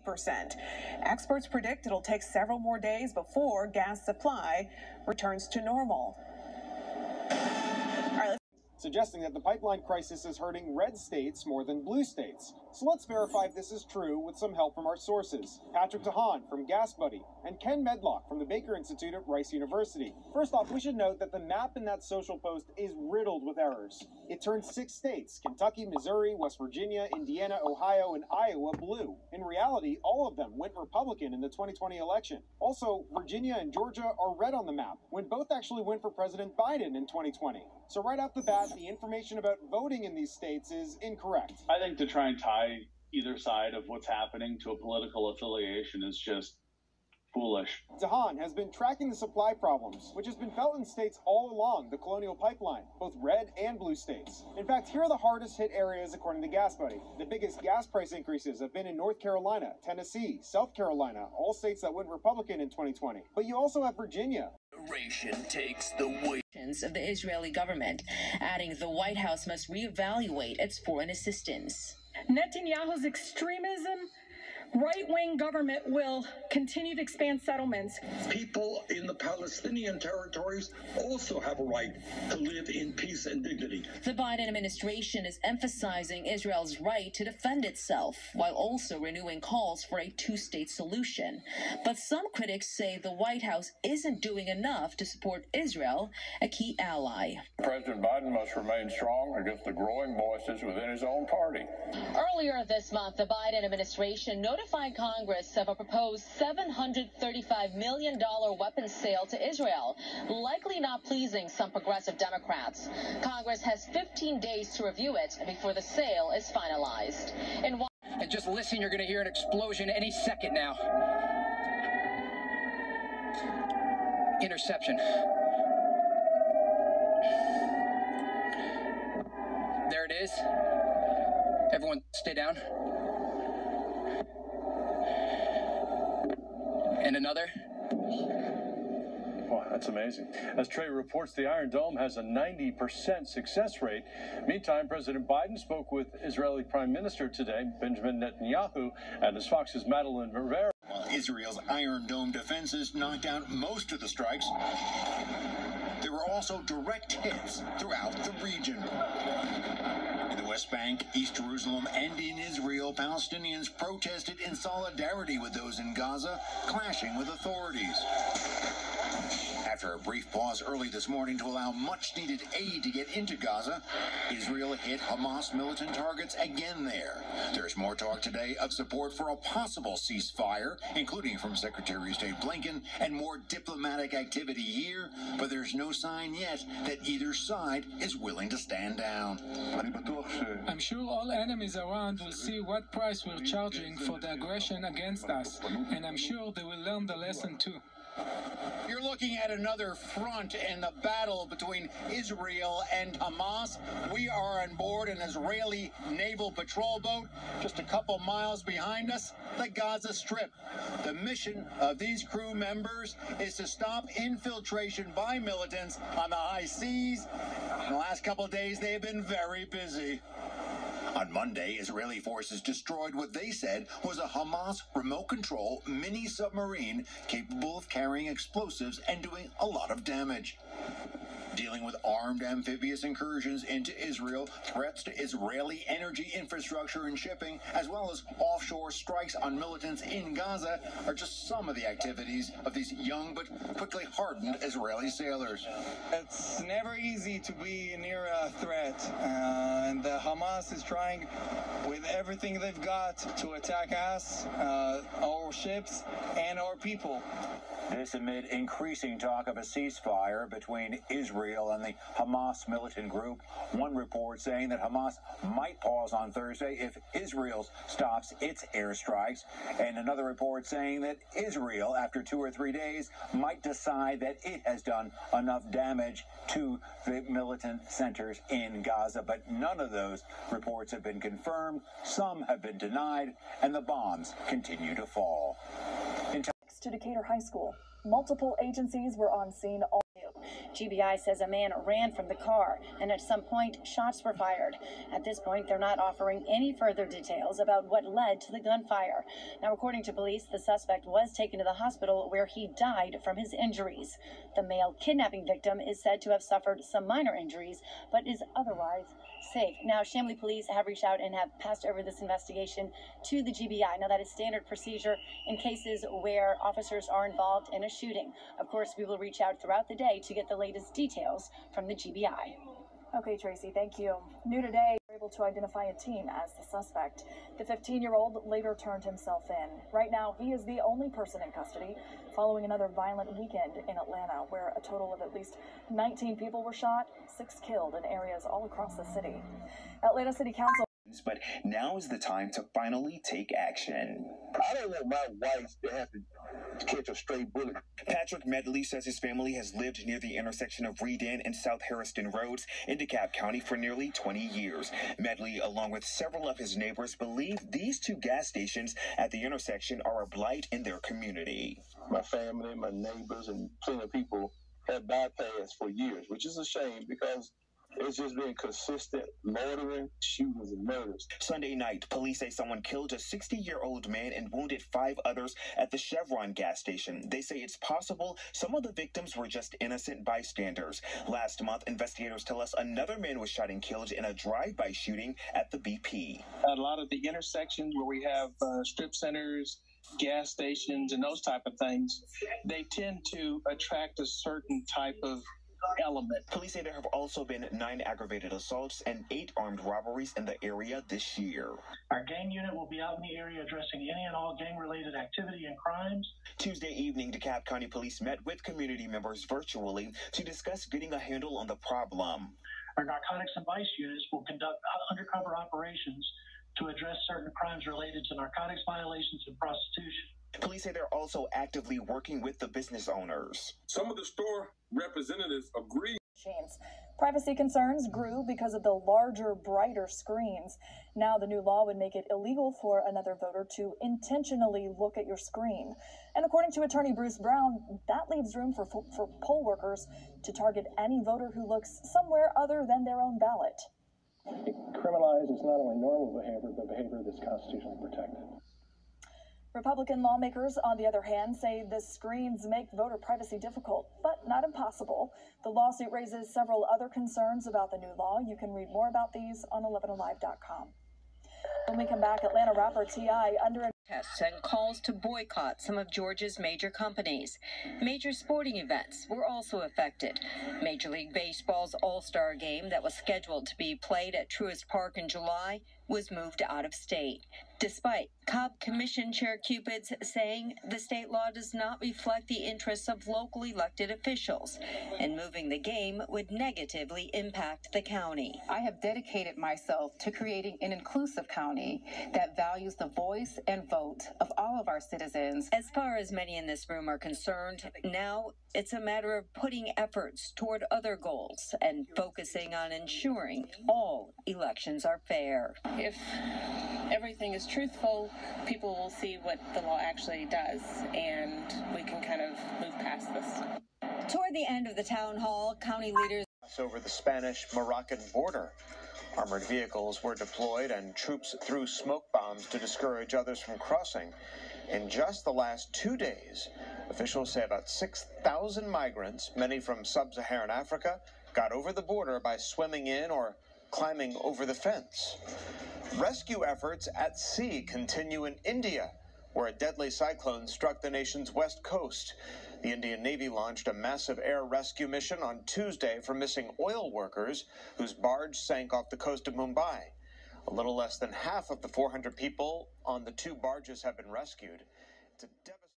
8%. Experts predict it'll take several more days before gas supply returns to normal. Suggesting that the pipeline crisis is hurting red states more than blue states. So let's verify if this is true with some help from our sources. Patrick DeHaan from Gas Buddy and Ken Medlock from the Baker Institute at Rice University. First off, we should note that the map in that social post is riddled with errors. It turns 6 states, Kentucky, Missouri, West Virginia, Indiana, Ohio, and Iowa, blue. In reality, all of them went Republican in the 2020 election. Also, Virginia and Georgia are red on the map, when both actually went for President Biden in 2020. So right off the bat, the information about voting in these states is incorrect. I think to try and tie either side of what's happening to a political affiliation is just foolish. DeHaan has been tracking the supply problems, which has been felt in states all along the Colonial Pipeline, both red and blue states. In fact, here are the hardest hit areas according to Gas Buddy. The biggest gas price increases have been in North Carolina, Tennessee, South Carolina, all states that went Republican in 2020. But you also have Virginia. Takes the weight of the Israeli government, adding the White House must reevaluate its foreign assistance. Netanyahu's extremism, right-wing government will continue to expand settlements. People in the Palestinian territories also have a right to live in peace and dignity. The Biden administration is emphasizing Israel's right to defend itself, while also renewing calls for a two-state solution. But some critics say the White House isn't doing enough to support Israel, a key ally. President Biden must remain strong against the growing voices within his own party. Earlier this month, the Biden administration notified Congress of a proposed $735 million weapons sale to Israel, likely not pleasing some progressive Democrats. Congress has 15 days to review it before the sale is finalized. And just listen, you're going to hear an explosion any second now. Interception. There it is. Everyone stay down. And another. Wow, that's amazing. As Trey reports, the Iron Dome has a 90% success rate. Meantime, President Biden spoke with Israeli Prime Minister today, Benjamin Netanyahu, and as Fox's Madeline Rivera. While Israel's Iron Dome defenses knocked out most of the strikes, there were also direct hits throughout the region. In the West Bank, East Jerusalem, and in Israel, Palestinians protested in solidarity with those in Gaza, clashing with authorities. After a brief pause early this morning to allow much-needed aid to get into Gaza, Israel hit Hamas militant targets again there. There's more talk today of support for a possible ceasefire, including from Secretary of State Blinken, and more diplomatic activity here, but there's no sign yet that either side is willing to stand down. I'm sure all enemies around will see what price we're charging for the aggression against us, and I'm sure they will learn the lesson too. You're looking at another front in the battle between Israel and Hamas. We are on board an Israeli naval patrol boat just a couple miles behind us, the Gaza Strip. The mission of these crew members is to stop infiltration by militants on the high seas. In the last couple of days, they have been very busy. On Monday, Israeli forces destroyed what they said was a Hamas remote-control mini-submarine capable of carrying explosives and doing a lot of damage. Dealing with armed amphibious incursions into Israel, threats to Israeli energy infrastructure and shipping, as well as offshore strikes on militants in Gaza are just some of the activities of these young but quickly hardened Israeli sailors. It's never easy to be near a threat, and Hamas is trying with everything they've got to attack us, our ships, and our people. This amid increasing talk of a ceasefire between Israel and the Hamas militant group. One report saying that Hamas might pause on Thursday if Israel stops its airstrikes, and another report saying that Israel, after 2 or 3 days, might decide that it has done enough damage to the militant centers in Gaza. But none of those reports have been confirmed. Some have been denied, and the bombs continue to fall. To Decatur High School. Multiple agencies were on scene all day. GBI says a man ran from the car, and at some point, shots were fired. At this point, they're not offering any further details about what led to the gunfire. Now, according to police, the suspect was taken to the hospital where he died from his injuries. The male kidnapping victim is said to have suffered some minor injuries, but is otherwise safe. Now, Chambly police have reached out and have passed over this investigation to the GBI. Now, that is standard procedure in cases where officers are involved in a shooting. Of course, we will reach out throughout the day to get the latest details from the GBI. Okay, Tracy, thank you. New today, we were able to identify a teen as the suspect. The 15-year-old later turned himself in. Right now, he is the only person in custody following another violent weekend in Atlanta, where a total of at least 19 people were shot, 6 killed in areas all across the city. Atlanta City Council. But now is the time to finally take action. I don't want my wife to have to catch a stray bullet. Patrick Medley says his family has lived near the intersection of Redan and South Harrison Roads in DeKalb County for nearly 20 years. Medley, along with several of his neighbors, believe these two gas stations at the intersection are a blight in their community. My family, my neighbors, and plenty of people have bypassed for years, which is a shame because it's just been consistent loitering, shootings, and murders. Sunday night, police say someone killed a 60-year-old man and wounded 5 others at the Chevron gas station. They say it's possible some of the victims were just innocent bystanders. Last month, investigators tell us another man was shot and killed in a drive-by shooting at the BP. A lot of the intersections where we have strip centers, gas stations, and those type of things, they tend to attract a certain type of element. Police say there have also been 9 aggravated assaults and 8 armed robberies in the area this year. Our gang unit will be out in the area addressing any and all gang-related activity and crimes. Tuesday evening, DeKalb County Police met with community members virtually to discuss getting a handle on the problem. Our narcotics and vice units will conduct undercover operations to address certain crimes related to narcotics violations and prostitution. Police say they're also actively working with the business owners. Some of the store representatives agree. Privacy concerns grew because of the larger, brighter screens. Now the new law would make it illegal for another voter to intentionally look at your screen. And according to attorney Bruce Brown, that leaves room for poll workers to target any voter who looks somewhere other than their own ballot. It criminalizes not only normal behavior, but behavior that's constitutionally protected. Republican lawmakers, on the other hand, say the screens make voter privacy difficult, but not impossible. The lawsuit raises several other concerns about the new law. You can read more about these on 11alive.com. When we come back, Atlanta rapper T.I. under protests and calls to boycott some of Georgia's major companies. Major sporting events were also affected. Major League Baseball's All-Star game that was scheduled to be played at Truist Park in July was moved out of state, despite Cobb Commission Chair Cupid's saying the state law does not reflect the interests of locally elected officials, and moving the game would negatively impact the county. I have dedicated myself to creating an inclusive county that values the voice and vote of all of our citizens. As far as many in this room are concerned, now it's a matter of putting efforts toward other goals and focusing on ensuring all elections are fair. If everything is truthful, people will see what the law actually does, and we can kind of move past this. Toward the end of the town hall, county leaders over the Spanish-Moroccan border. Armored vehicles were deployed and troops threw smoke bombs to discourage others from crossing. In just the last 2 days, officials say about 6,000 migrants, many from sub-Saharan Africa, got over the border by swimming in or climbing over the fence. Rescue efforts at sea continue in India, where a deadly cyclone struck the nation's west coast. The Indian Navy launched a massive air rescue mission on Tuesday for missing oil workers whose barge sank off the coast of Mumbai. A little less than half of the 400 people on the 2 barges have been rescued. It's a devastating